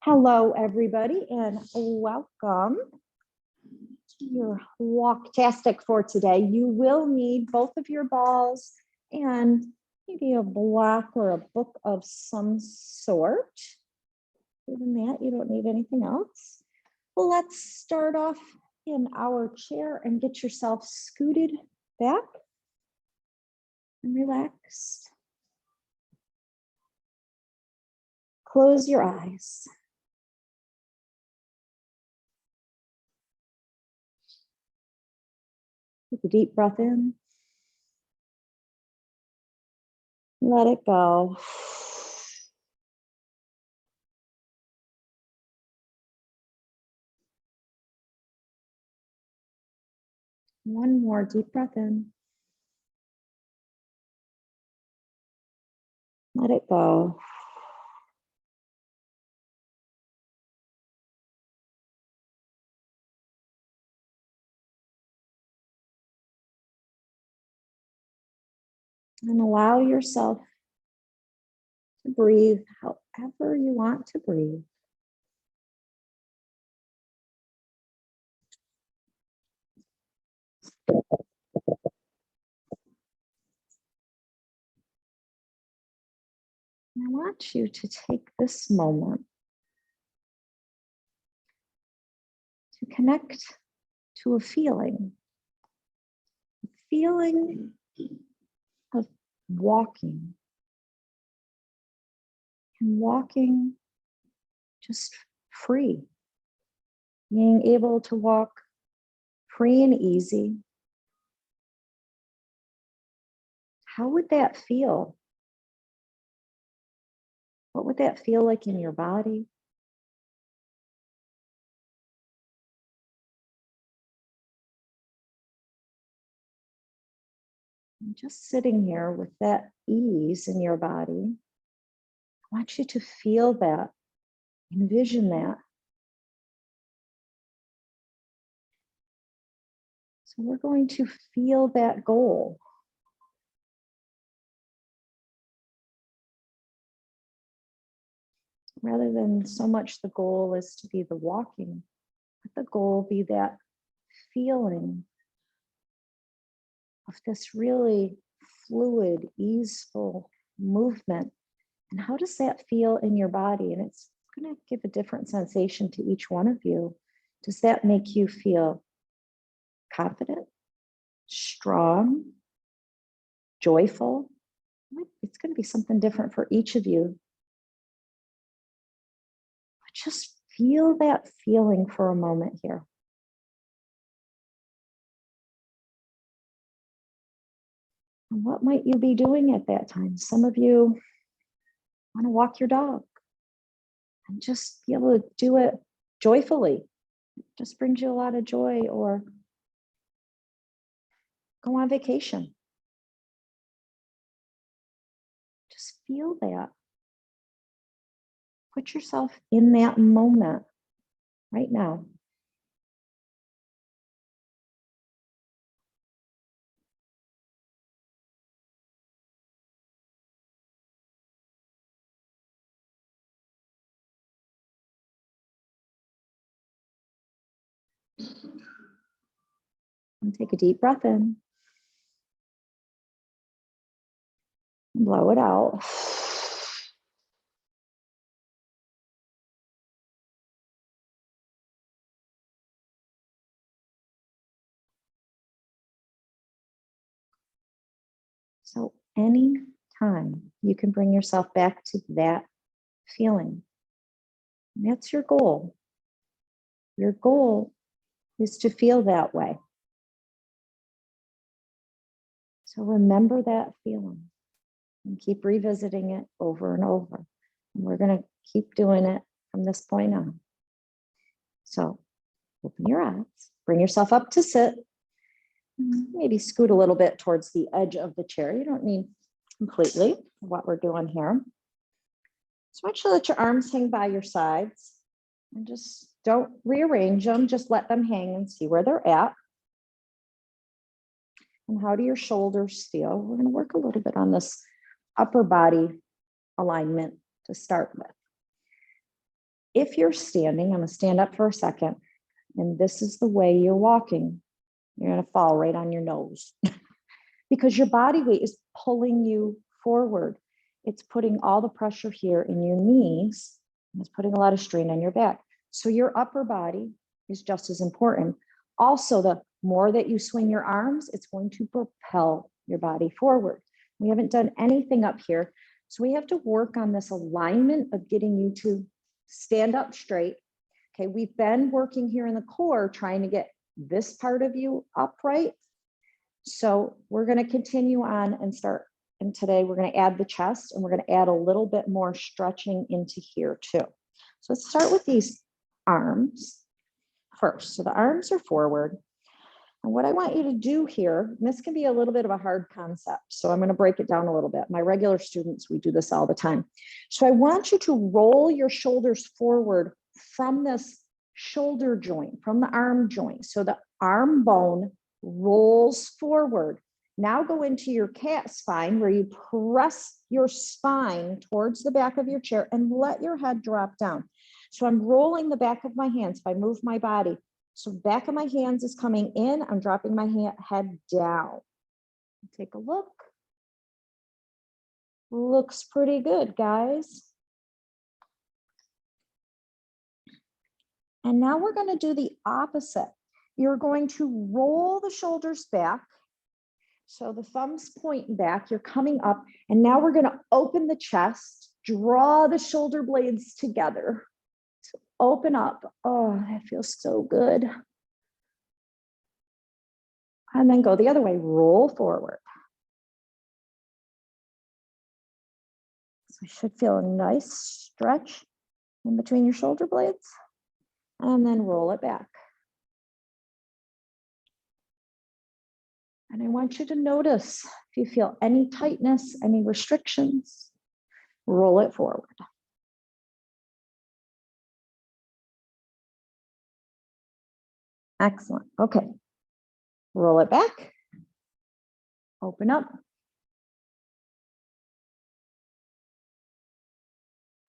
Hello, everybody, and welcome to your Walktastic for today. You will need both of your balls and maybe a block or a book of some sort. Other than that, you don't need anything else. Well, let's start off in our chair and get yourself scooted back and relaxed. Close your eyes. Take a deep breath in. Let it go. One more deep breath in. Let it go. And allow yourself to breathe however you want to breathe. And I want you to take this moment to connect to a feeling of walking, and walking just free, being able to walk free and easy. How would that feel? What would that feel like in your body? And just sitting here with that ease in your body, I want you to feel that, envision that. So we're going to feel that goal. Rather than so much the goal is to be the walking, let the goal be that feeling of this really fluid, easeful movement. And how does that feel in your body? And it's going to give a different sensation to each one of you. Does that make you feel confident, strong, joyful? It's going to be something different for each of you. But just feel that feeling for a moment here. And what might you be doing at that time? Some of you want to walk your dog and just be able to do it joyfully. It just brings you a lot of joy. Or go on vacation. Just feel that. Put yourself in that moment right now. And take a deep breath in. And blow it out. So any time you can bring yourself back to that feeling. And that's your goal. Your goal is to feel that way. So remember that feeling and keep revisiting it over and over. And we're going to keep doing it from this point on. So open your eyes, bring yourself up to sit. Maybe scoot a little bit towards the edge of the chair. You don't need completely what we're doing here. So make sure that your arms hang by your sides and just don't rearrange them. Just let them hang and see where they're at. And how do your shoulders feel? We're going to work a little bit on this upper body alignment to start with. if you're standing, I'm going to stand up for a second, and this is the way you're walking. You're going to fall right on your nose because your body weight is pulling you forward. It's putting all the pressure here in your knees. And it's putting a lot of strain on your back. So your upper body is just as important. Also, the more that you swing your arms, it's going to propel your body forward. We haven't done anything up here. So we have to work on this alignment of getting you to stand up straight. Okay, we've been working here in the core, trying to get this part of you upright. So we're going to continue on and start. And today we're going to add the chest, and we're going to add a little bit more stretching into here too. So let's start with these arms first. So the arms are forward. And what I want you to do here, and this can be a little bit of a hard concept, so I'm going to break it down a little bit. My regular students, we do this all the time. So I want you to roll your shoulders forward from this shoulder joint, from the arm joint. So the arm bone rolls forward. Now go into your cat spine where you press your spine towards the back of your chair and let your head drop down. So I'm rolling the back of my hands. If I move my body, so back of my hands is coming in, I'm dropping my head down. Take a look. Looks pretty good, guys. And now we're going to do the opposite. You're going to roll the shoulders back. So the thumbs pointing back, you're coming up, and now we're going to open the chest, draw the shoulder blades together. So open up. Oh, that feels so good. And then go the other way, roll forward. So you should feel a nice stretch in between your shoulder blades, and then roll it back. And I want you to notice if you feel any tightness, any restrictions, roll it forward. Excellent. Okay. Roll it back. Open up.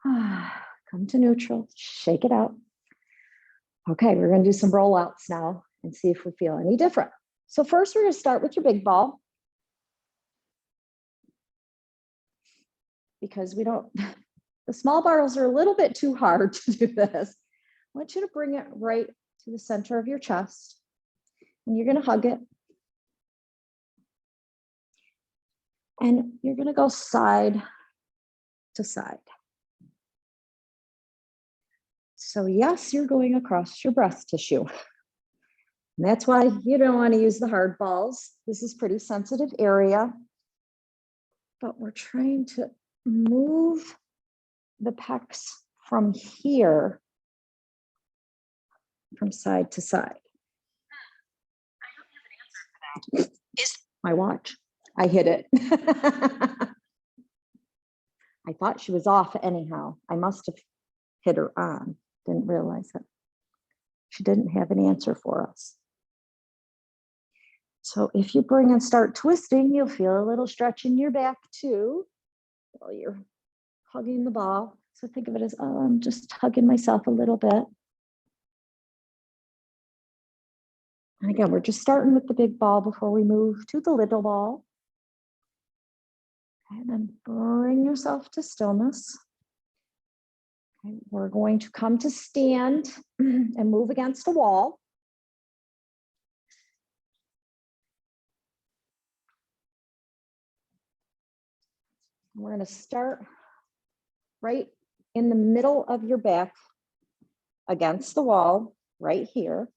Come to neutral. Shake it out. Okay, we're going to do some rollouts now and see if we feel any different. So first, we're going to start with your big ball. Because we don't, the small bars are a little bit too hard to do this. I want you to bring it right to the center of your chest. And you're going to hug it. And you're going to go side to side. So yes, you're going across your breast tissue. And that's why you don't want to use the hard balls. This is pretty sensitive area. But we're trying to move the pecs from here, from side to side. I don't have an answer for that. Is my watch? I hit it. I thought she was off anyhow. I must have hit her on. Didn't realize it. She didn't have an answer for us. So if you bring and start twisting, you'll feel a little stretch in your back too while you're hugging the ball. So think of it as, oh, I'm just hugging myself a little bit. And again, we're just starting with the big ball before we move to the little ball. And then bring yourself to stillness. Okay, we're going to come to stand and move against a wall. We're going to start right in the middle of your back against the wall, right here.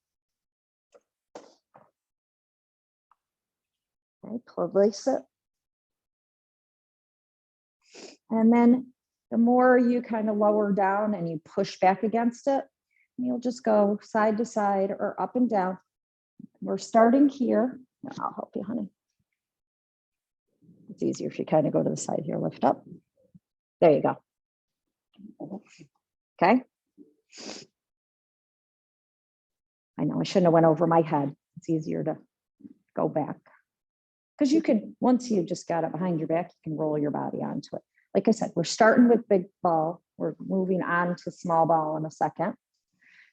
Okay, place it. And then the more you kind of lower down and you push back against it, you'll just go side to side or up and down. We're starting here. I'll help you, honey. It's easier if you kind of go to the side here, lift up. There you go. Okay. I know I shouldn't have went over my head. It's easier to go back. Because you can, once you just got it behind your back, you can roll your body onto it. Like I said, we're starting with big ball. We're moving on to small ball in a second.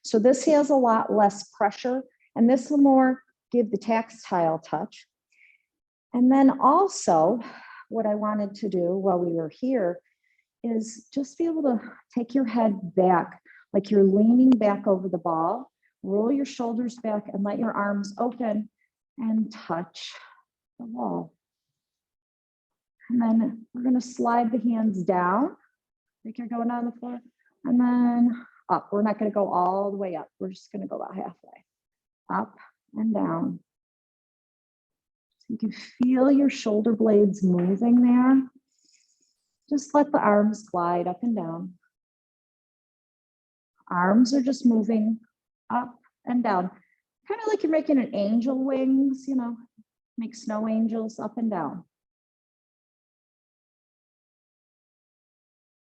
So this has a lot less pressure, and this will more give the tactile touch. And then also, what I wanted to do while we were here is just be able to take your head back, like you're leaning back over the ball, roll your shoulders back and let your arms open and touch the wall. And then we're going to slide the hands down, like you're going on the floor, and then up. We're not going to go all the way up. We're just going to go about halfway, up and down. So you can feel your shoulder blades moving there. Just let the arms glide up and down. Arms are just moving up and down, kind of like you're making an angel wings, you know, make snow angels up and down.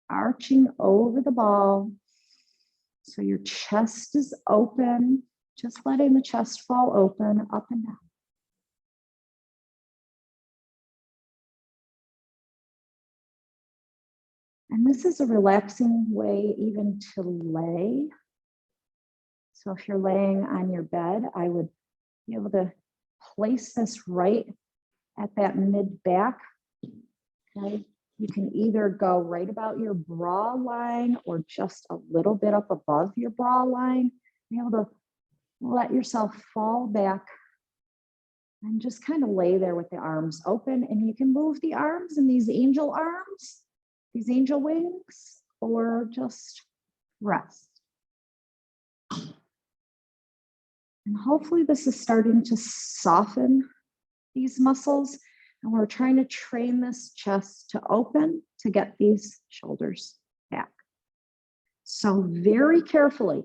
Arching over the ball. So your chest is open, just letting the chest fall open, up and down. And this is a relaxing way even to lay. So if you're laying on your bed, I would be able to place this right at that mid back. Okay. You can either go right about your bra line or just a little bit up above your bra line. Be able to let yourself fall back and just kind of lay there with the arms open. And you can move the arms in these angel arms, these angel wings, or just rest. And hopefully this is starting to soften these muscles. And we're trying to train this chest to open to get these shoulders back. So very carefully,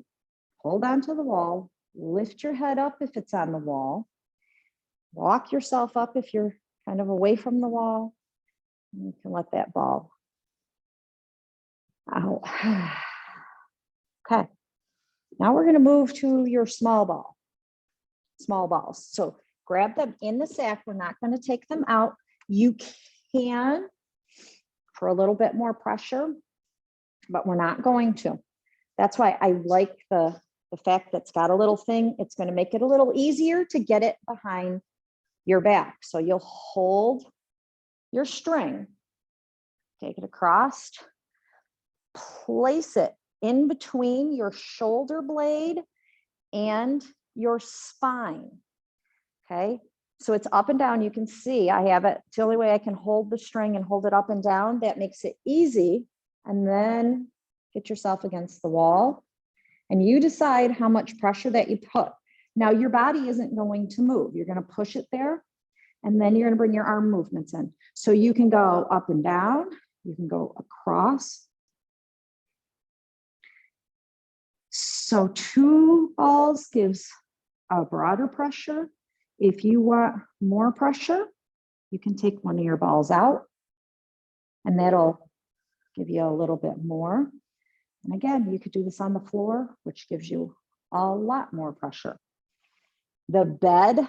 hold on to the wall, lift your head up if it's on the wall, walk yourself up if you're kind of away from the wall. And you can let that ball out. Okay, now we're going to move to your small balls. So grab them in the sack. We're not going to take them out. You can for a little bit more pressure, but we're not going to. That's why I like the fact that it's got a little thing. It's going to make it a little easier to get it behind your back. So you'll hold your string, take it across, place it in between your shoulder blade and your spine. Okay, so it's up and down. You can see I have it. It's the only way I can hold the string and hold it up and down. That makes it easy. And then get yourself against the wall and you decide how much pressure that you put. Now your body isn't going to move. You're going to push it there and then you're going to bring your arm movements in. So you can go up and down. You can go across. So 2 balls gives a broader pressure. If you want more pressure, you can take one of your balls out and that'll give you a little bit more. And again, you could do this on the floor, which gives you a lot more pressure. The bed,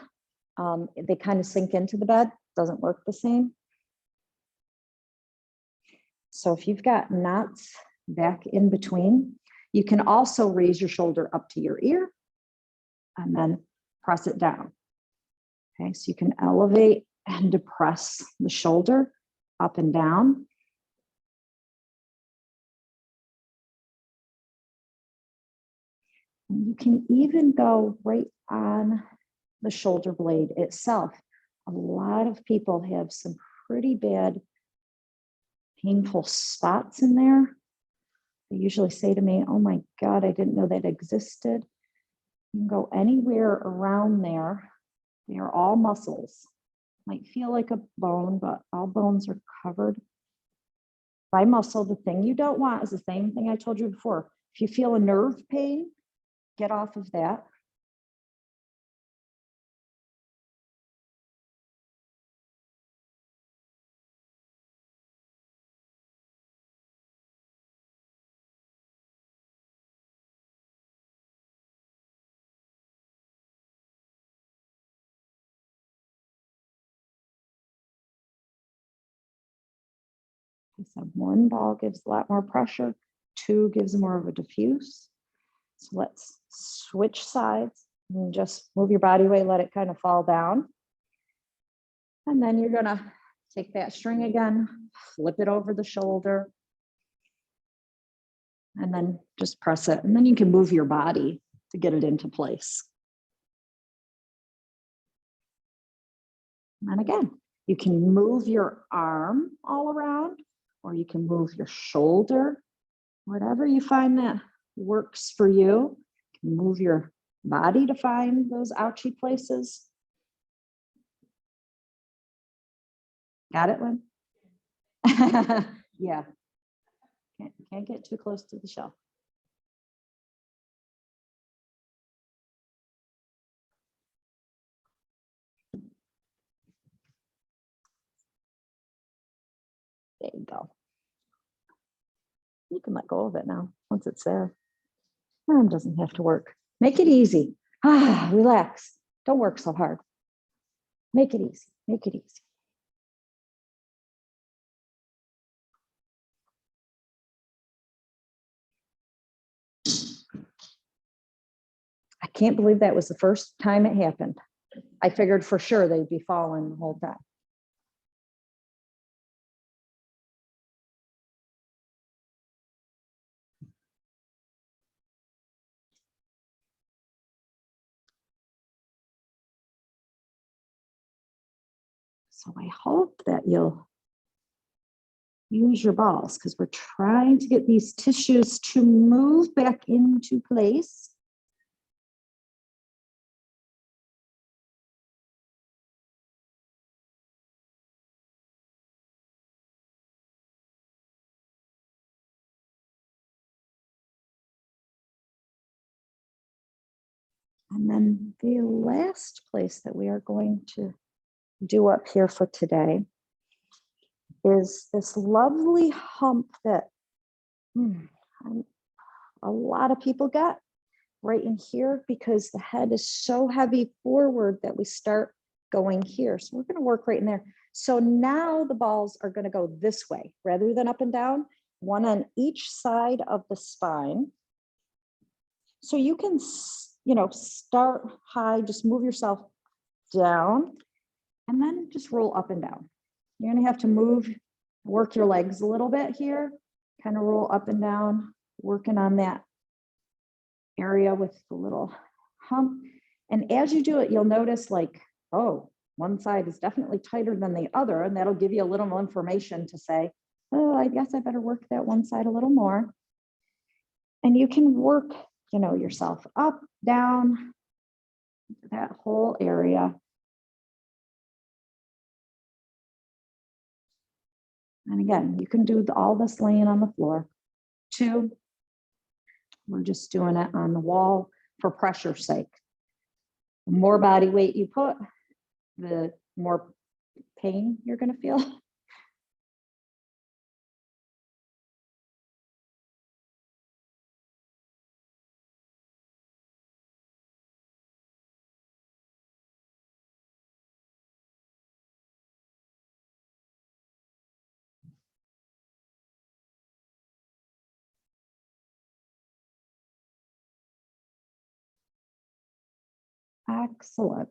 they kind of sink into the bed, doesn't work the same. So if you've got knots back in between, you can also raise your shoulder up to your ear and then press it down. Okay, so you can elevate and depress the shoulder up and down. And you can even go right on the shoulder blade itself. A lot of people have some pretty bad, painful spots in there. They usually say to me, oh my God, I didn't know that existed. You can go anywhere around there. They are all muscles. Might feel like a bone, but all bones are covered by muscle. The thing you don't want is the same thing I told you before. If you feel a nerve pain, get off of that. So 1 ball gives a lot more pressure. 2 gives more of a diffuse. So let's switch sides and just move your body weight, let it kind of fall down. And then you're gonna take that string again, flip it over the shoulder, and then just press it. And then you can move your body to get it into place. And again, you can move your arm all around, or you can move your shoulder, whatever you find that works for you. You can move your body to find those ouchy places. Got it, Lynn? Yeah. Can't get too close to the shelf. There you go. You can let go of it now once it's there. Arm doesn't have to work. Make it easy. Relax. Don't work so hard. Make it easy. Make it easy. I can't believe that was the first time it happened. I figured for sure they'd be falling the whole time. So I hope that you'll use your balls because we're trying to get these tissues to move back into place. And then the last place that we are going to do up here for today is this lovely hump that a lot of people get right in here because the head is so heavy forward that we start going here. So we're going to work right in there. So now the balls are going to go this way rather than up and down, one on each side of the spine. So you can, start high, just move yourself down and then just roll up and down. You're going to have to work your legs a little bit here, kind of roll up and down, working on that area with the little hump. And as you do it, you'll notice like, oh, one side is definitely tighter than the other. And that'll give you a little more information to say, oh, I guess I better work that one side a little more. And you can work, yourself up, down, that whole area. And again, you can do all this laying on the floor. 2, we're just doing it on the wall for pressure's sake. The more body weight you put, the more pain you're going to feel. Excellent.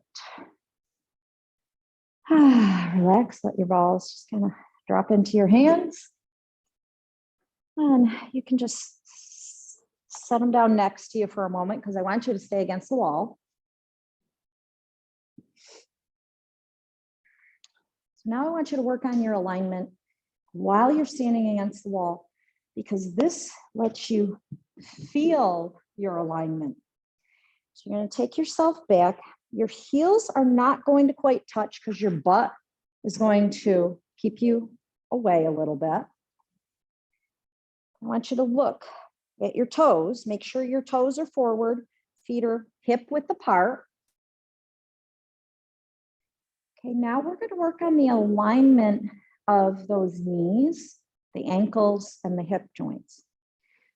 Relax, let your balls just kind of drop into your hands. And you can just set them down next to you for a moment because I want you to stay against the wall. So now I want you to work on your alignment while you're standing against the wall because this lets you feel your alignment. So you're going to take yourself back. Your heels are not going to quite touch because your butt is going to keep you away a little bit. I want you to look at your toes. Make sure your toes are forward, feet are hip width apart. Okay, now we're going to work on the alignment of those knees, the ankles, and the hip joints.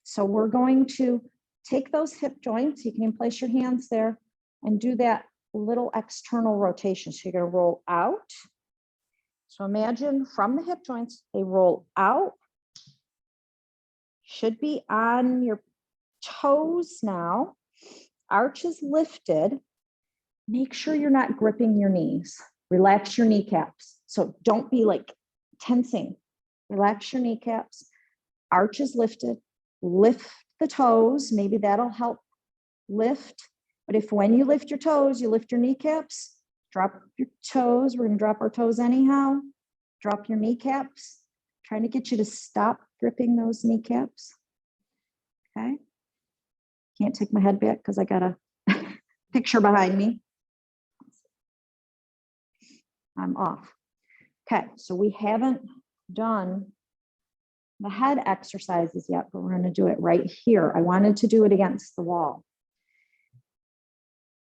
So we're going to take those hip joints. You can place your hands there and do that little external rotation. So you're going to roll out. So imagine from the hip joints, they roll out, Should be on your toes now. Arch is lifted. Make sure you're not gripping your knees. Relax your kneecaps. So don't be like tensing. Relax your kneecaps. Arch is lifted. Lift the toes. Maybe that'll help lift. But if when you lift your toes, you lift your kneecaps, drop your toes. We're going to drop our toes anyhow. Drop your kneecaps. Trying to get you to stop gripping those kneecaps. Okay. Can't take my head back because I got a picture behind me. I'm off. Okay, so we haven't done the head exercises yet, but we're going to do it right here. I wanted to do it against the wall.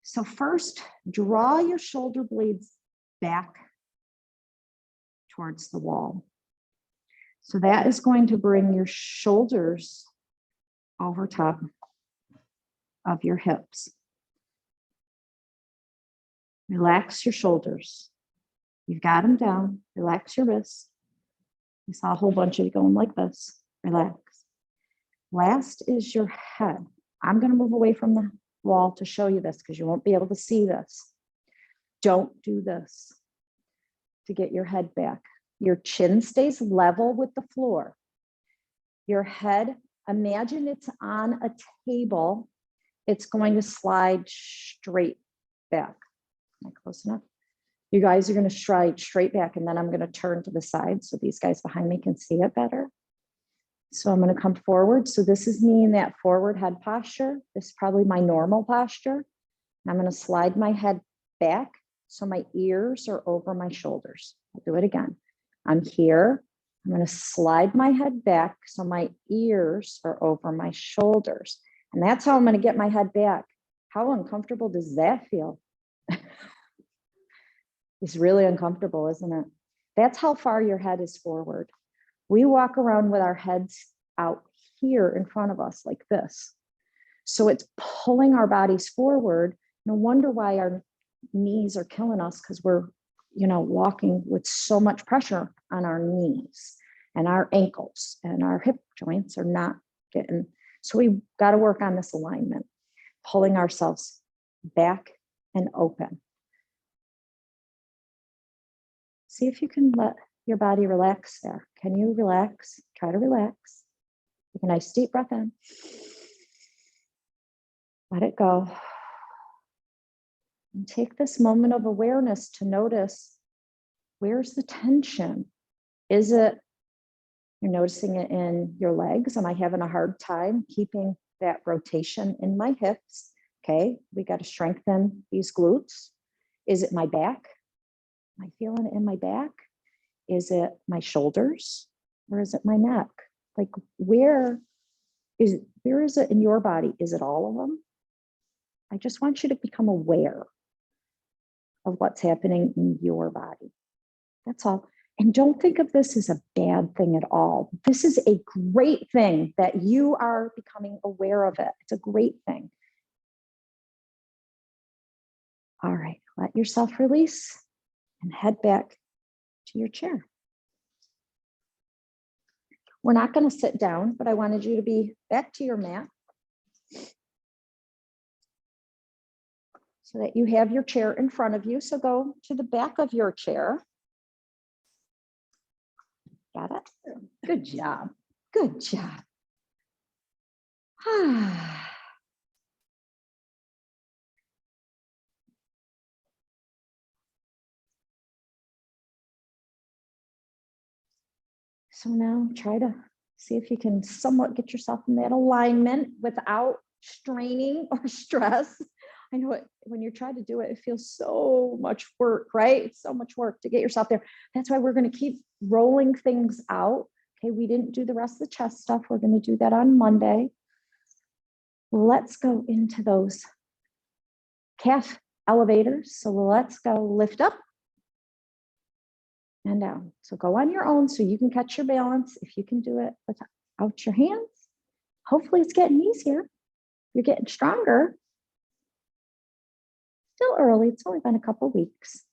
So first, draw your shoulder blades back towards the wall. So that is going to bring your shoulders over top of your hips. Relax your shoulders. You've got them down. Relax your wrists. You saw a whole bunch of you going like this. Relax. Last is your head. I'm going to move away from the wall to show you this because you won't be able to see this. Don't do this to get your head back. Your chin stays level with the floor. Your head, imagine it's on a table. It's going to slide straight back. Am I close enough? You guys are going to slide straight back, and then I'm going to turn to the side so these guys behind me can see it better. So I'm going to come forward. So this is me in that forward head posture. This is probably my normal posture. I'm going to slide my head back so my ears are over my shoulders. I'll do it again. I'm here. I'm going to slide my head back so my ears are over my shoulders. And that's how I'm going to get my head back. How uncomfortable does that feel? It's really uncomfortable, isn't it? That's how far your head is forward. We walk around with our heads out here in front of us like this. So it's pulling our bodies forward. No wonder why our knees are killing us, because we're, walking with so much pressure on our knees and our ankles, and our hip joints are not getting. So we got to work on this alignment, pulling ourselves back and open. See if you can let your body relax there. Can you relax? Try to relax. Take a nice deep breath in. Let it go. And take this moment of awareness to notice, where's the tension? Is it, you're noticing it in your legs? Am I having a hard time keeping that rotation in my hips? Okay, we got to strengthen these glutes. Is it my back? Am I feeling it in my back? Is it my shoulders? Or is it my neck? Like, where is it in your body? Is it all of them? I just want you to become aware of what's happening in your body. That's all. And don't think of this as a bad thing at all. This is a great thing that you are becoming aware of it. It's a great thing. All right, let yourself release and head back to your chair. We're not going to sit down, but I wanted you to be back to your mat so that you have your chair in front of you. So go to the back of your chair. Got it? Good job. Good job. So now try to see if you can somewhat get yourself in that alignment without straining or stress. I know when you're trying to do it, it feels so much work, right? It's so much work to get yourself there. That's why we're going to keep rolling things out. Okay, we didn't do the rest of the chest stuff. We're going to do that on Monday. Let's go into those calf elevators. So let's go lift up and down. So go on your own so you can catch your balance. If you can do it without your hands, hopefully it's getting easier. You're getting stronger. Still early. It's only been a couple weeks.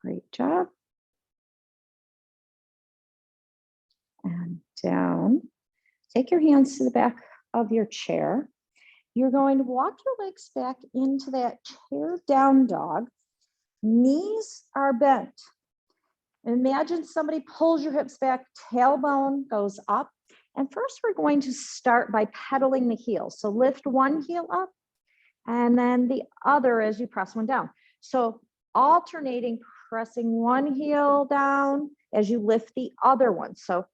Great job. And down. Take your hands to the back of your chair. You're going to walk your legs back into that chair down dog. Knees are bent. Imagine somebody pulls your hips back, tailbone goes up. And first we're going to start by pedaling the heels. So lift one heel up and then the other as you press one down. So alternating, pressing one heel down as you lift the other one. So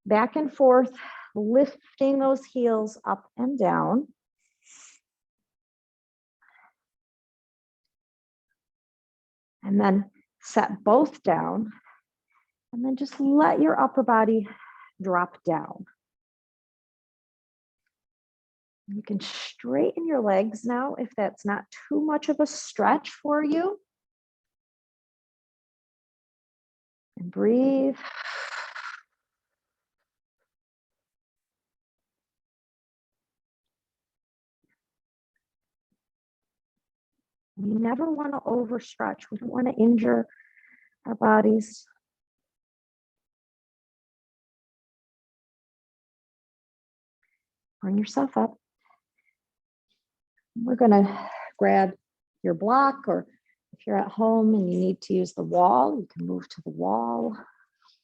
back and forth, lifting those heels up and down. And then set both down. And then just let your upper body drop down. You can straighten your legs now if that's not too much of a stretch for you. And breathe. We never want to overstretch. We don't want to injure our bodies. Bring yourself up. We're going to grab your block, or if you're at home and you need to use the wall, you can move to the wall,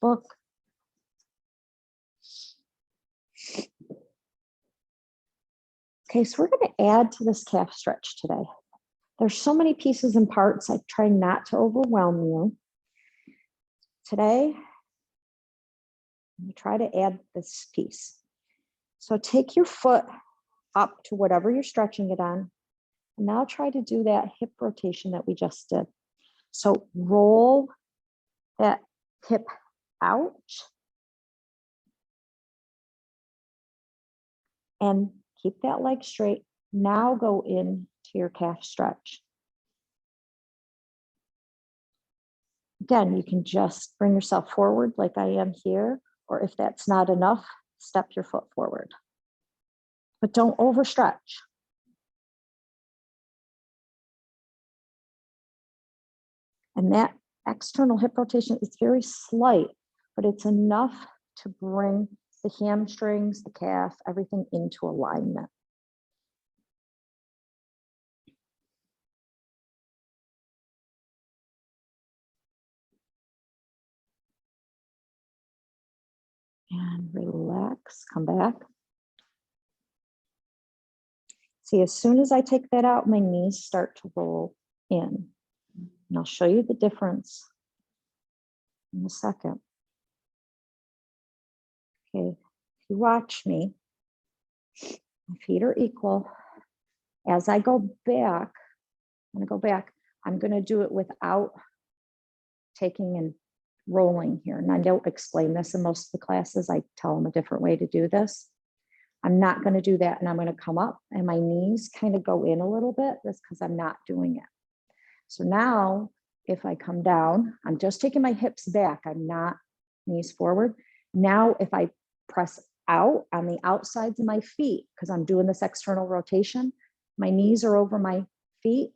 book. Okay, so we're going to add to this calf stretch today. There's so many pieces and parts. I try not to overwhelm you. Today, you try to add this piece. So take your foot up to whatever you're stretching it on. And now try to do that hip rotation that we just did. So roll that hip out and keep that leg straight. Now go into your calf stretch. Again, you can just bring yourself forward like I am here, or if that's not enough, step your foot forward. But don't overstretch. And that external hip rotation is very slight, but it's enough to bring the hamstrings, the calf, everything into alignment. And relax, come back. See, as soon as I take that out, my knees start to roll in. And I'll show you the difference in a second. Okay, if you watch me, my feet are equal. As I go back, I'm going to do it without taking and rolling here. And I don't explain this in most of the classes. I tell them a different way to do this. I'm not going to do that. And I'm going to come up and my knees kind of go in a little bit. That's because I'm not doing it. So now if I come down, I'm just taking my hips back. I'm not knees forward. Now, if I press out on the outsides of my feet, because I'm doing this external rotation, my knees are over my feet.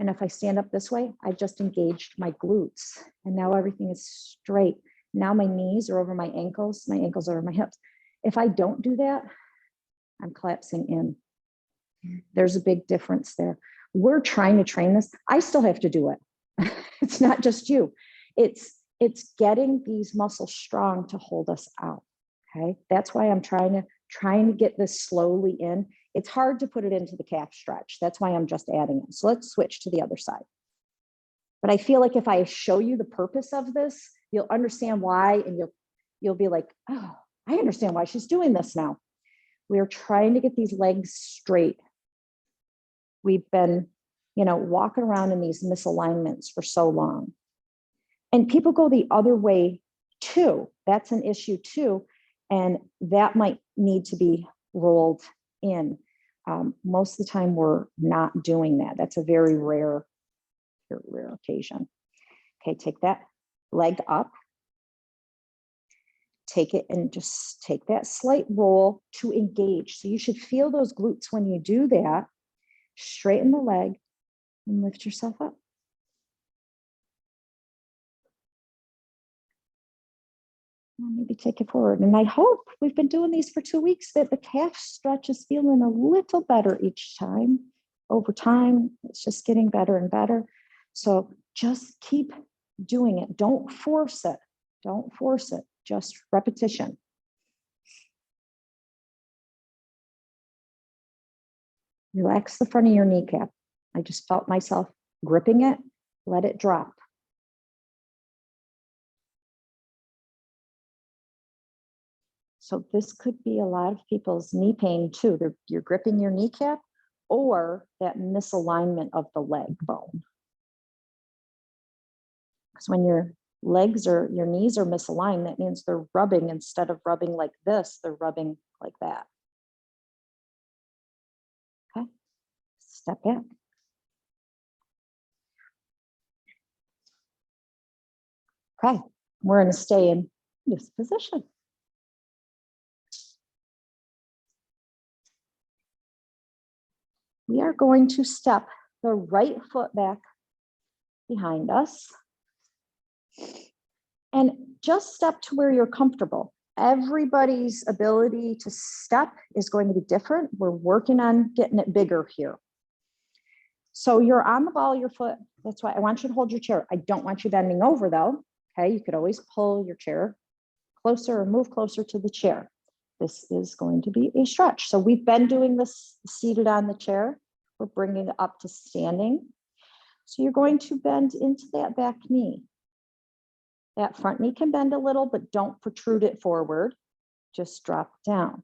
And if I stand up this way, I've just engaged my glutes. And now everything is straight. Now my knees are over my ankles are over my hips. If I don't do that, I'm collapsing in. There's a big difference there. We're trying to train this. I still have to do it. It's not just you. It's getting these muscles strong to hold us out. Okay. That's why I'm trying to get this slowly in. It's hard to put it into the calf stretch. That's why I'm just adding it. So let's switch to the other side. But I feel like if I show you the purpose of this, you'll understand why, and you'll be like, oh, I understand why she's doing this now. We're trying to get these legs straight. We've been, walking around in these misalignments for so long. And people go the other way too. That's an issue too. And that might need to be rolled in. Most of the time we're not doing that. That's a very rare occasion. Okay, take that leg up. Take it and just take that slight roll to engage. So you should feel those glutes when you do that. Straighten the leg and lift yourself up. Maybe take it forward. And I hope we've been doing these for 2 weeks that the calf stretch is feeling a little better each time. Over time, it's just getting better and better. So just keep doing it. Don't force it. Don't force it. Just repetition. Relax the front of your kneecap. I just felt myself gripping it. Let it drop. So this could be a lot of people's knee pain too. You're gripping your kneecap or that misalignment of the leg bone. Because when your legs or your knees are misaligned, that means they're rubbing instead of rubbing like this, they're rubbing like that. Okay, step back. Okay, we're going to stay in this position. We are going to step the right foot back behind us and just step to where you're comfortable. Everybody's ability to step is going to be different. We're working on getting it bigger here. So you're on the ball of your foot. That's why I want you to hold your chair. I don't want you bending over though. Okay, you could always pull your chair closer or move closer to the chair. This is going to be a stretch. So we've been doing this seated on the chair. We're bringing it up to standing. So you're going to bend into that back knee. That front knee can bend a little, but don't protrude it forward. Just drop down.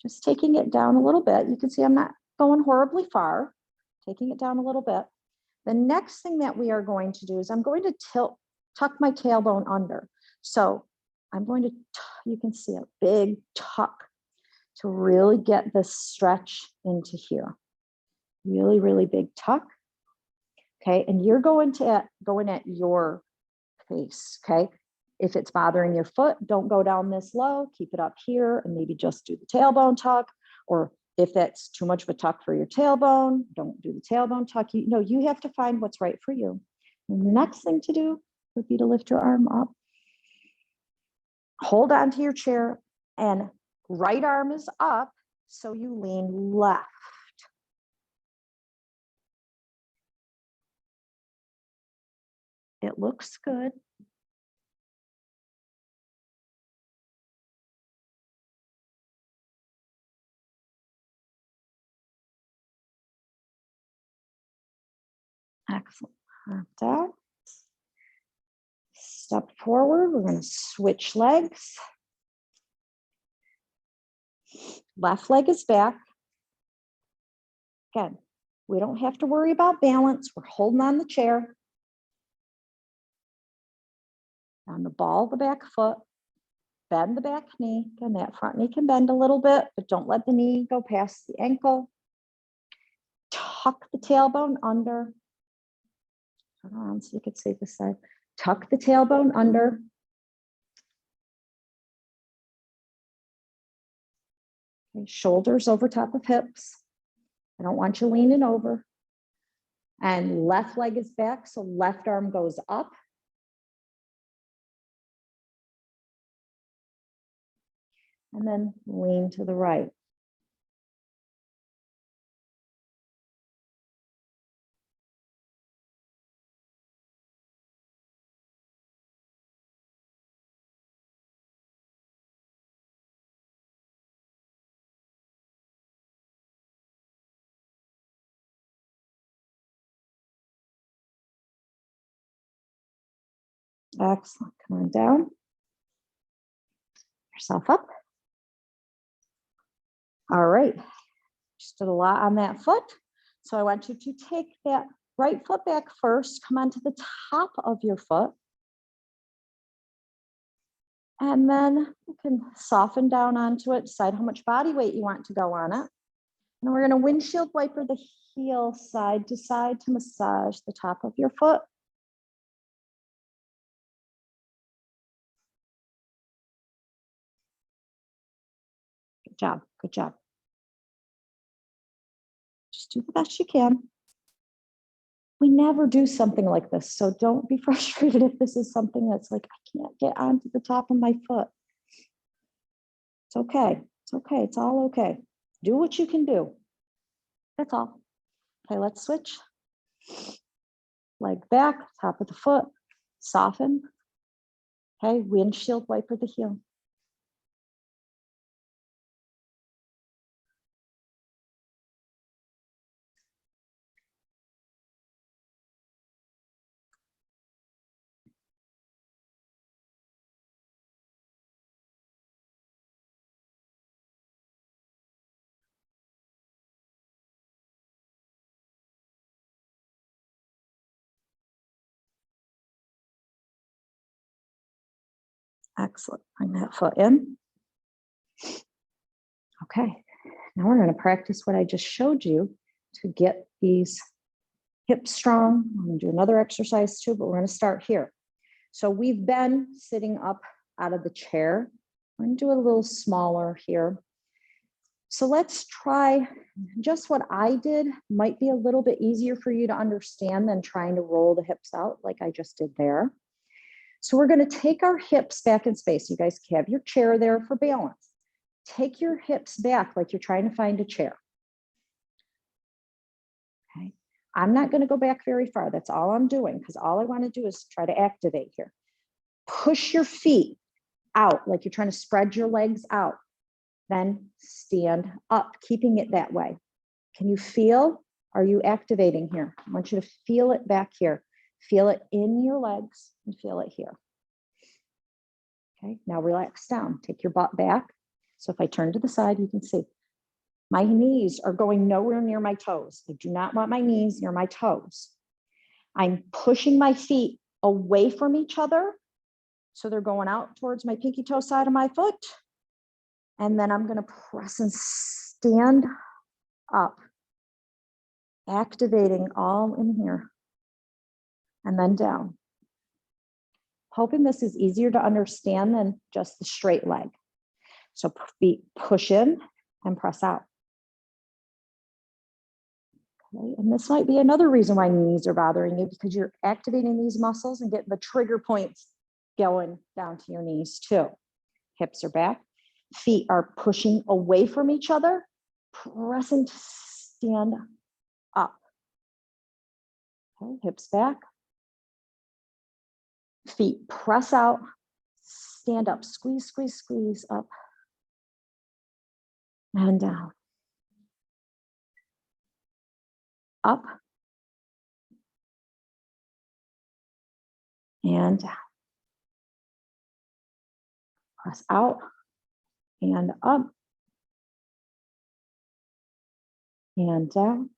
Just taking it down a little bit. You can see I'm not going horribly far. Taking it down a little bit. The next thing that we are going to do is I'm going to tuck my tailbone under. So I'm going to, you can see a big tuck to really get this stretch into here. Really, really big tuck. Okay, and you're going at your pace, okay? If it's bothering your foot, don't go down this low, keep it up here and maybe just do the tailbone tuck. Or if that's too much of a tuck for your tailbone, don't do the tailbone tuck. You have to find what's right for you. And the next thing to do would be to lift your arm up. Hold on to your chair and right arm is up, so you lean left. It looks good. Excellent. Arm down. Step forward. We're going to switch legs. Left leg is back. Again, we don't have to worry about balance. We're holding on the chair. On the ball of the back foot. Bend the back knee. Again, that front knee can bend a little bit, but don't let the knee go past the ankle. Tuck the tailbone under. Turn around so you can see this side. Tuck the tailbone under. Okay, shoulders over top of hips. I don't want you leaning over. And left leg is back, so left arm goes up. And then lean to the right. Excellent. Come on down. Yourself up. All right. Just did a lot on that foot. So I want you to take that right foot back first. Come onto the top of your foot. And then you can soften down onto it. Decide how much body weight you want to go on it. And we're going to windshield wiper the heel side to side to massage the top of your foot. Good job. Good job. Just do the best you can. We never do something like this. So don't be frustrated if this is something that's like, I can't get onto the top of my foot. It's okay. It's okay. It's all okay. Do what you can do. That's all. Okay, let's switch. Leg back, top of the foot, soften. Okay, windshield wiper the heel. Excellent. Bring that foot in. Okay, now we're going to practice what I just showed you to get these hips strong. I'm going to do another exercise too, but we're going to start here. So we've been sitting up out of the chair. We're going to do it a little smaller here. So let's try just what I did. Might be a little bit easier for you to understand than trying to roll the hips out like I just did there. So we're going to take our hips back in space. You guys have your chair there for balance. Take your hips back like you're trying to find a chair. Okay. I'm not going to go back very far. That's all I'm doing because all I want to do is try to activate here. Push your feet out like you're trying to spread your legs out. Then stand up, keeping it that way. Can you feel? Are you activating here? I want you to feel it back here. Feel it in your legs and feel it here. Okay, now relax down. Take your butt back. So if I turn to the side, you can see my knees are going nowhere near my toes. I do not want my knees near my toes. I'm pushing my feet away from each other. So they're going out towards my pinky toe side of my foot. And then I'm going to press and stand up, activating all in here. And then down. Hoping this is easier to understand than just the straight leg. So feet push in and press out. Okay. And this might be another reason why knees are bothering you because you're activating these muscles and getting the trigger points going down to your knees too. Hips are back. Feet are pushing away from each other, pressing to stand up. Okay. Hips back. Feet press out, stand up, squeeze, squeeze, squeeze up and down. Up and down. Press out and up and down.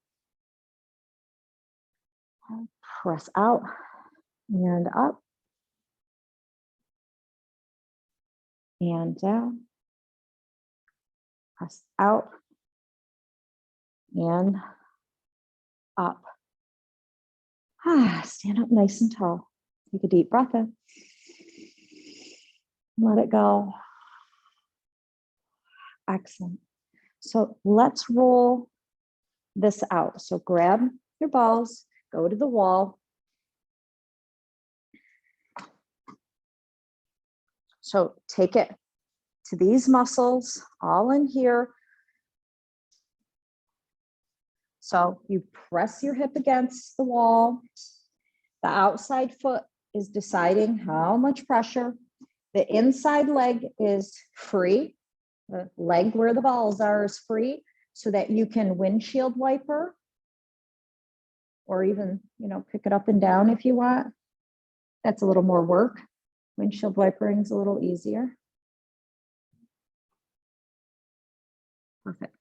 Press out and up and down. Press out and up. Stand up nice and tall. Take a deep breath in. Let it go. Excellent. So let's roll this out. So grab your balls, go to the wall. So take it to these muscles, all in here. So you press your hip against the wall. The outside foot is deciding how much pressure. The inside leg is free. The leg where the balls are is free so that you can windshield wiper or even, pick it up and down if you want. That's a little more work. Windshield wipering is a little easier. Perfect.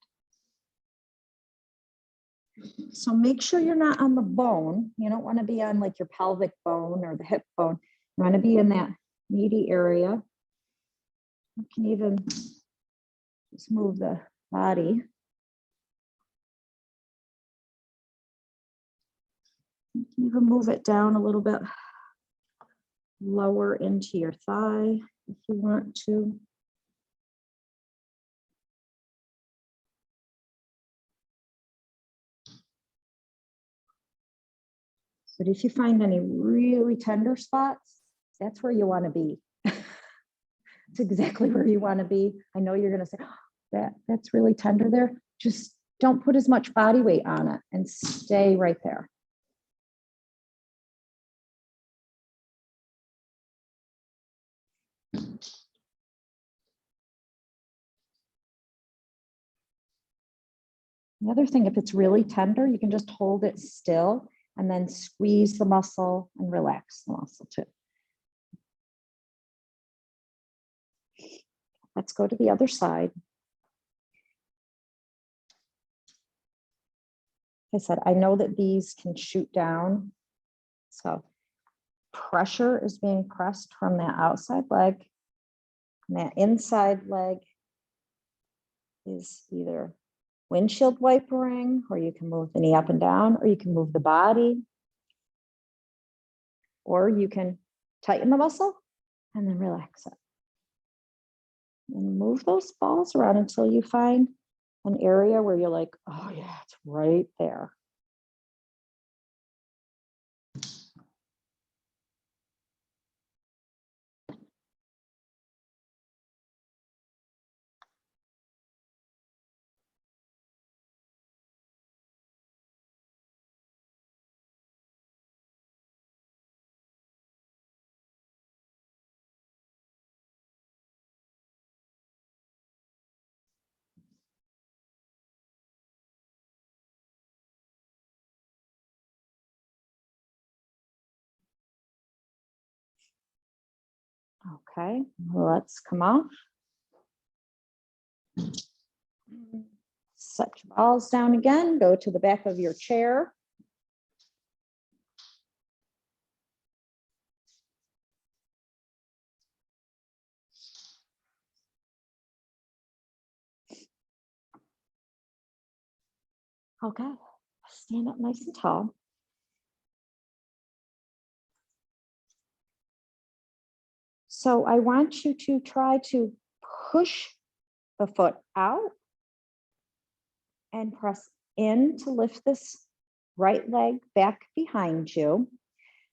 So make sure you're not on the bone. You don't want to be on like your pelvic bone or the hip bone. You want to be in that meaty area. You can even just move the body. You can even move it down a little bit lower into your thigh if you want to. But if you find any really tender spots, that's where you want to be. It's exactly where you want to be. I know you're going to say, oh, that's really tender there. Just don't put as much body weight on it and stay right there. The other thing, if it's really tender, you can just hold it still and then squeeze the muscle and relax the muscle too. Let's go to the other side. Like I said, I know that these can shoot down. So pressure is being pressed from that outside leg. And that inside leg is either windshield wipering, or you can move the knee up and down, or you can move the body, or you can tighten the muscle and then relax it. And move those balls around until you find an area where you're like, oh yeah, it's right there. Okay, let's come off. Set your balls down again, go to the back of your chair. Okay, stand up nice and tall. So I want you to try to push the foot out and press in to lift this right leg back behind you.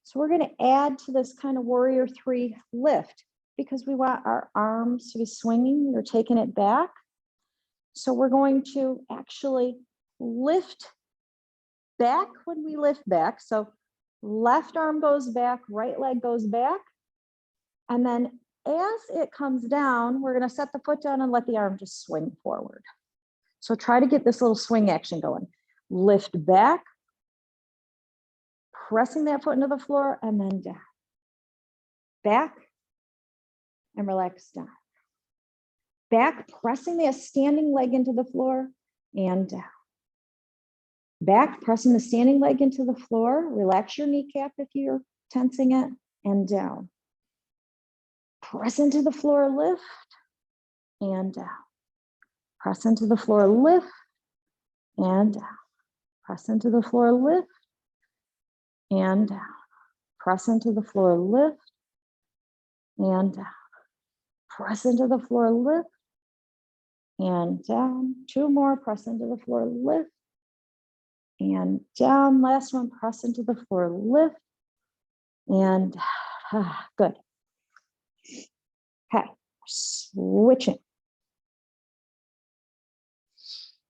So we're going to add to this kind of warrior 3 lift because we want our arms to be swinging. You're taking it back. So we're going to actually lift back when we lift back. So left arm goes back, right leg goes back. And then as it comes down, we're going to set the foot down and let the arm just swing forward. So try to get this little swing action going. Lift back, pressing that foot into the floor, and then down. Back and relax down. Back, pressing that standing leg into the floor and down. Back, pressing the standing leg into the floor. Relax your kneecap if you're tensing it, and down. Press into the floor, lift, and down. Press into the floor, lift, and down. Press into the floor, lift, and down. Press into the floor, lift, and down. Press into the floor, lift, and down. 2 more, press into the floor, lift, and down. Last one, press into the floor, lift, and good. Okay, switching.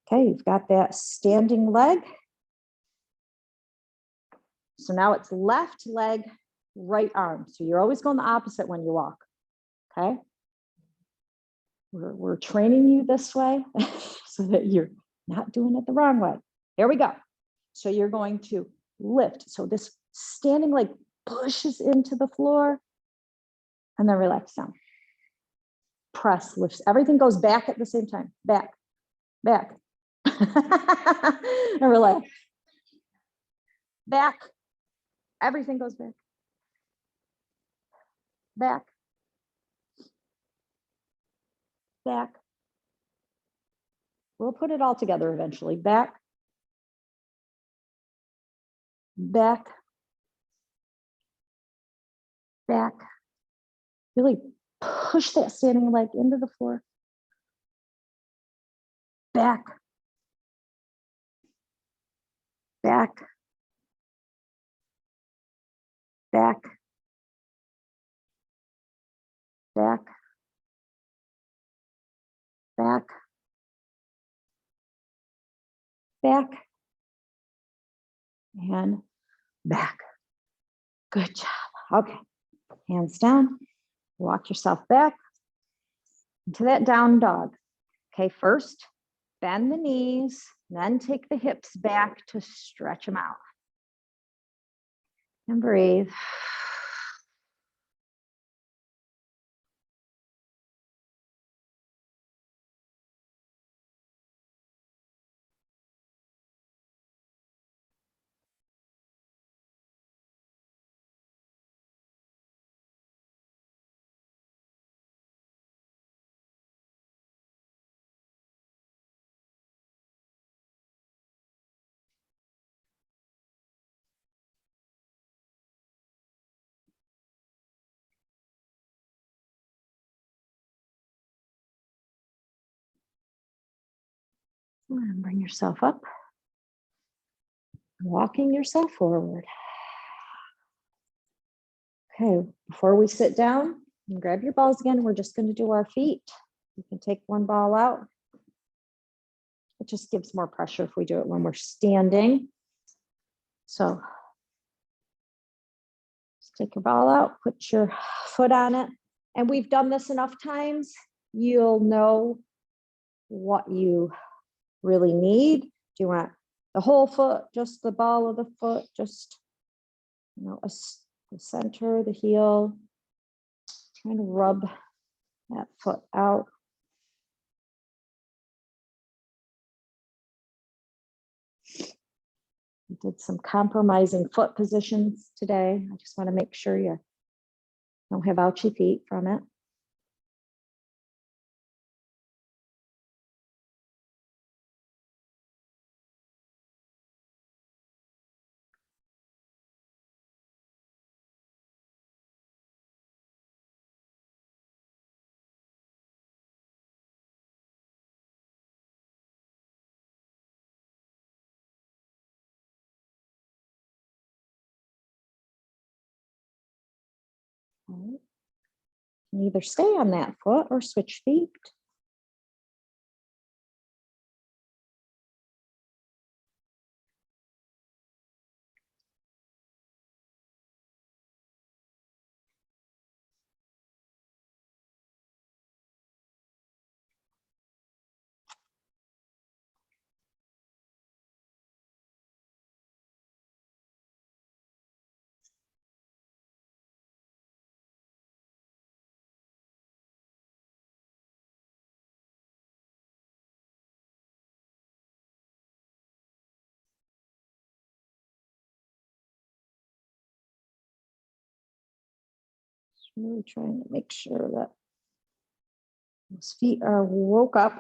Okay, you've got that standing leg. So now it's left leg, right arm. So you're always going the opposite when you walk. Okay. We're training you this way so that you're not doing it the wrong way. Here we go. So you're going to lift. So this standing leg pushes into the floor and then relax down. Press, lifts. Everything goes back at the same time. Back, back. And relax. Back. Everything goes back. Back. Back. We'll put it all together eventually. Back. Back. Back. Really push that standing leg into the floor. Back. Back. back, back, back, back, and back. Good job. Okay, hands down. Walk yourself back into that down dog. Okay, first, bend the knees, then take the hips back to stretch them out. And breathe. And bring yourself up. Walking yourself forward. Okay, before we sit down, and grab your balls again. We're just going to do our feet. You can take one ball out. It just gives more pressure if we do it when we're standing. So just take your ball out, put your foot on it. And we've done this enough times, you'll know what you really need. Do you want the whole foot, just the ball of the foot, just, you know, the center, the heel, trying to rub that foot out. We did some compromising foot positions today. I just want to make sure you don't have ouchy feet from it. You can either stay on that foot or switch feet. Really trying to make sure that those feet are woke up.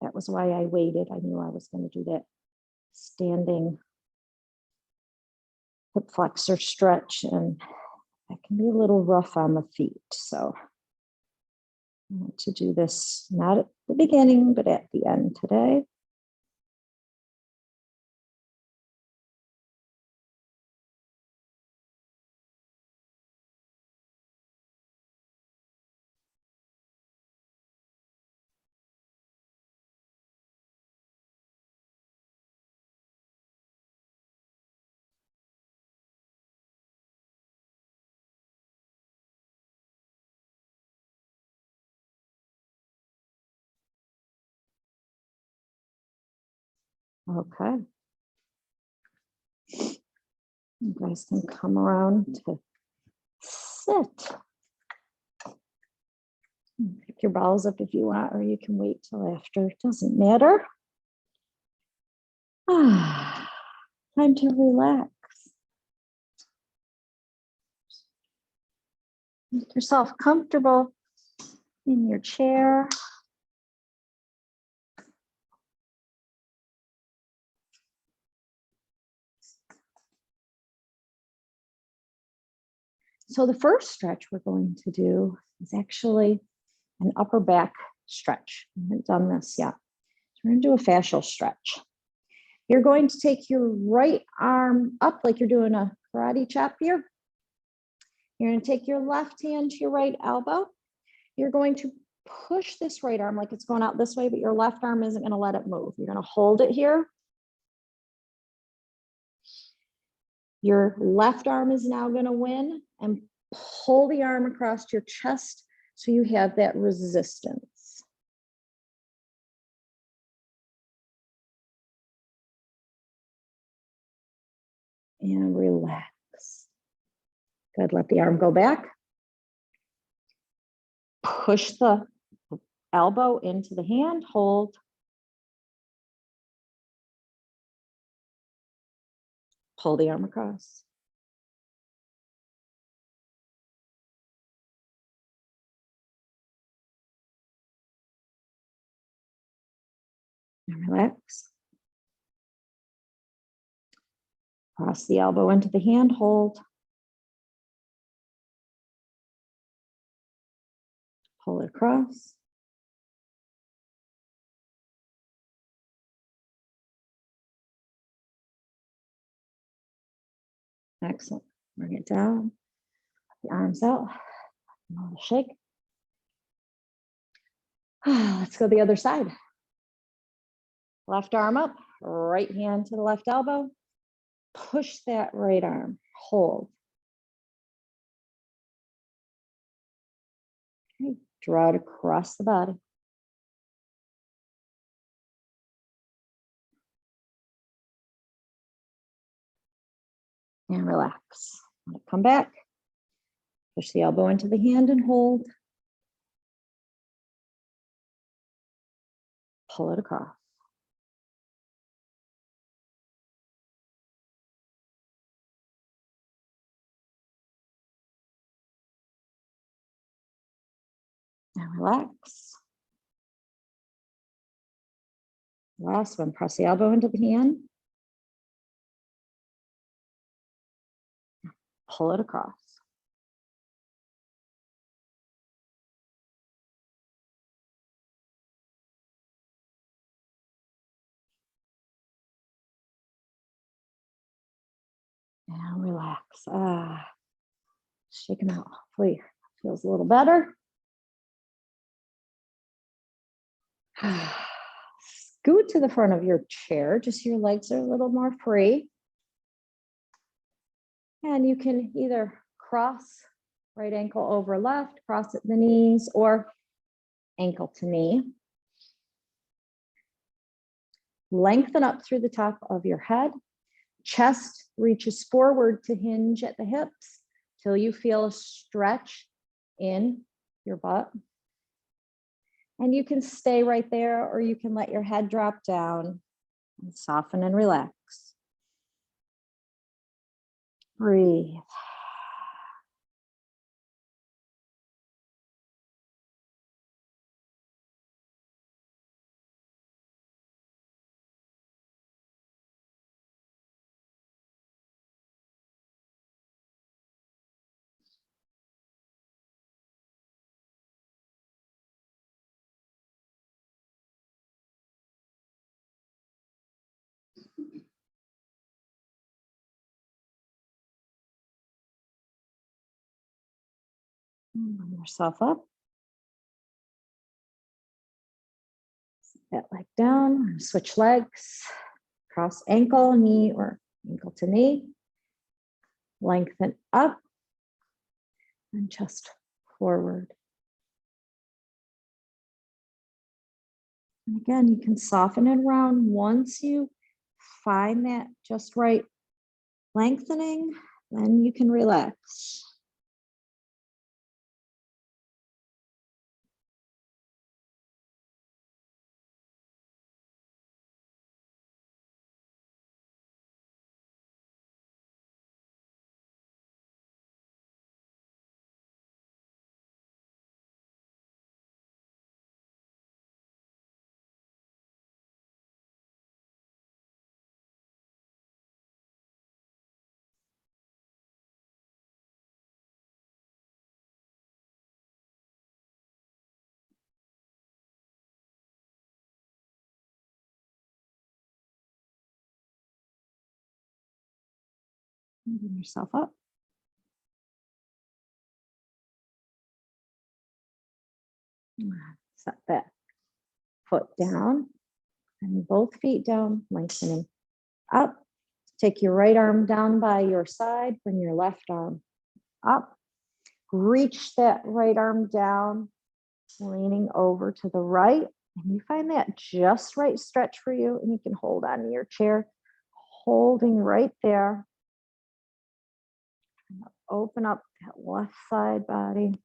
That was why I waited. I knew I was going to do that standing hip flexor stretch, and that can be a little rough on the feet. So I want to do this not at the beginning, but at the end today. Okay. You guys can come around to sit. Pick your balls up if you want, or you can wait till after. It doesn't matter. Time to relax. Make yourself comfortable in your chair. So the first stretch we're going to do is actually an upper back stretch. I haven't done this yet. So we're going to do a fascial stretch. You're going to take your right arm up like you're doing a karate chop here. You're going to take your left hand to your right elbow. You're going to push this right arm like it's going out this way, but your left arm isn't going to let it move. You're going to hold it here. Your left arm is now going to win, and pull the arm across your chest so you have that resistance. And relax. Good, let the arm go back. Push the elbow into the hand, hold. Pull the arm across. And relax. Cross the elbow into the hand, hold. Pull it across. Excellent. Bring it down. The arms out. Another shake. Let's go the other side. Left arm up, right hand to the left elbow. Push that right arm, hold. Okay, draw it across the body. And relax. Let it come back. Push the elbow into the hand and hold. Pull it across. And relax. Last one, press the elbow into the hand. Pull it across. And relax. Shake them out. Hopefully feels a little better. Scoot to the front of your chair, just so your legs are a little more free. And you can either cross right ankle over left, cross at the knees, or ankle to knee. Lengthen up through the top of your head. Chest reaches forward to hinge at the hips till you feel a stretch in your butt. And you can stay right there, or you can let your head drop down and soften and relax. Breathe. Bring yourself up. Sit that leg down. Switch legs. Cross ankle, knee, or ankle to knee. Lengthen up and chest forward. And again, you can soften it around once you find that just right lengthening, then you can relax. Bring yourself up. Set that foot down and both feet down, lengthening up. Take your right arm down by your side, bring your left arm up. Reach that right arm down, leaning over to the right. And you find that just right stretch for you, and you can hold on to your chair, holding right there. Open up that left side body.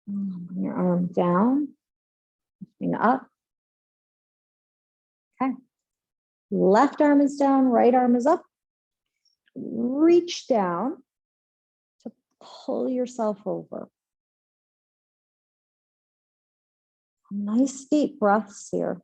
Bring your arm down, lifting up. Okay. Left arm is down, right arm is up. Reach down to pull yourself over. Nice deep breaths here.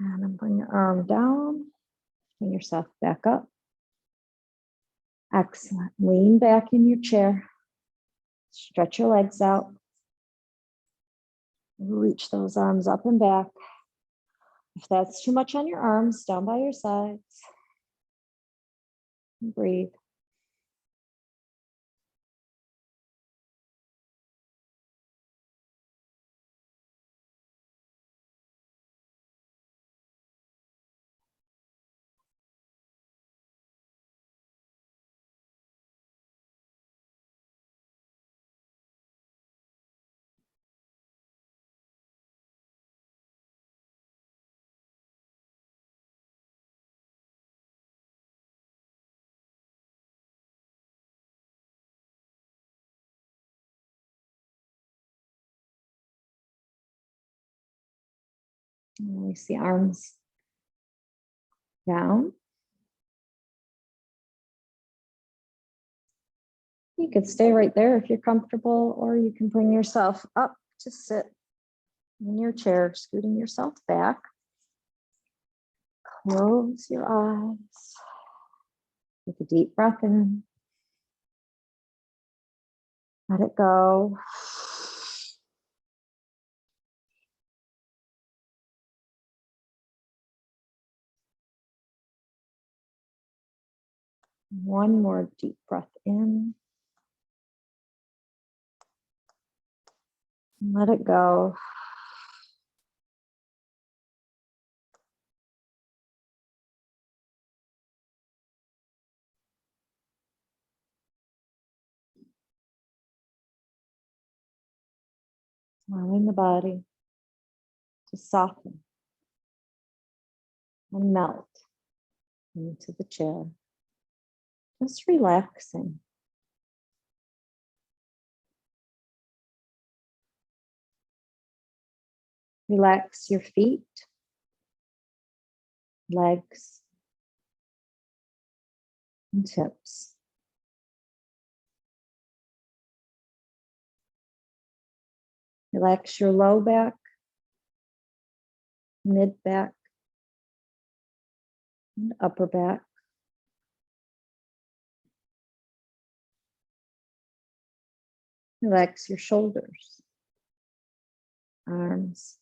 And then bring your arm down, bring yourself back up. Excellent. Lean back in your chair. Stretch your legs out. Reach those arms up and back. If that's too much on your arms, down by your sides. Breathe. Release the arms down. You could stay right there if you're comfortable, or you can bring yourself up to sit in your chair, scooting yourself back. Close your eyes. Take a deep breath in. Let it go. One more deep breath in. Let it go. Allowing the body to soften and melt into the chair. Just relaxing. Relax your feet, legs, and hips. Relax your low back, mid back, and upper back. Relax your shoulders, arms,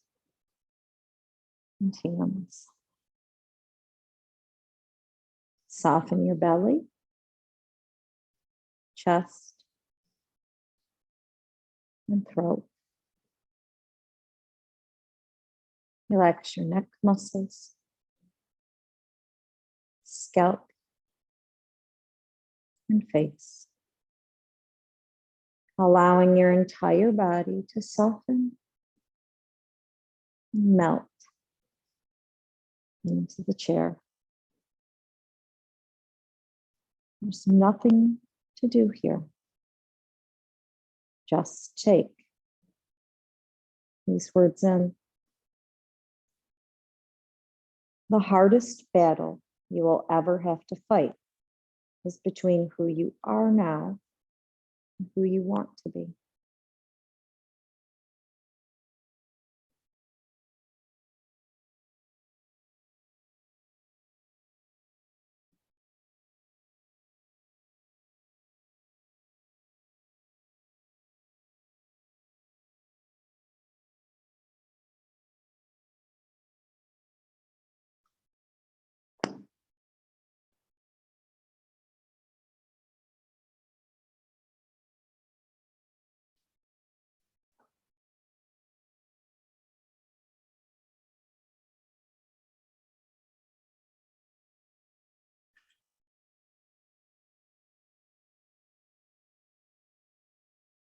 and hands. Soften your belly, chest, and throat. Relax your neck muscles, scalp, and face. Allowing your entire body to soften and melt into the chair. There's nothing to do here. Just take these words in. The hardest battle you will ever have to fight is between who you are now and who you want to be.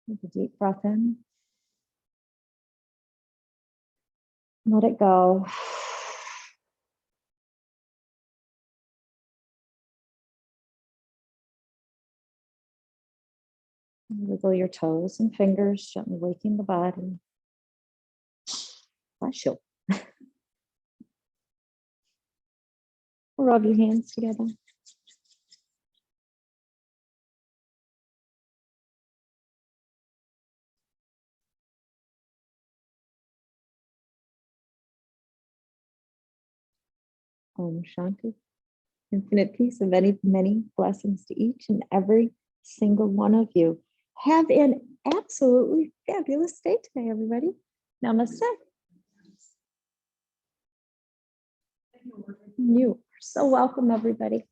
Take a deep breath in. Let it go. Wiggle your toes and fingers, gently waking the body. Bless you. Rub your hands together. Om Shanti. Infinite peace and many, many blessings to each and every single one of you. Have an absolutely fabulous day today, everybody. Namaste. You are so welcome, everybody.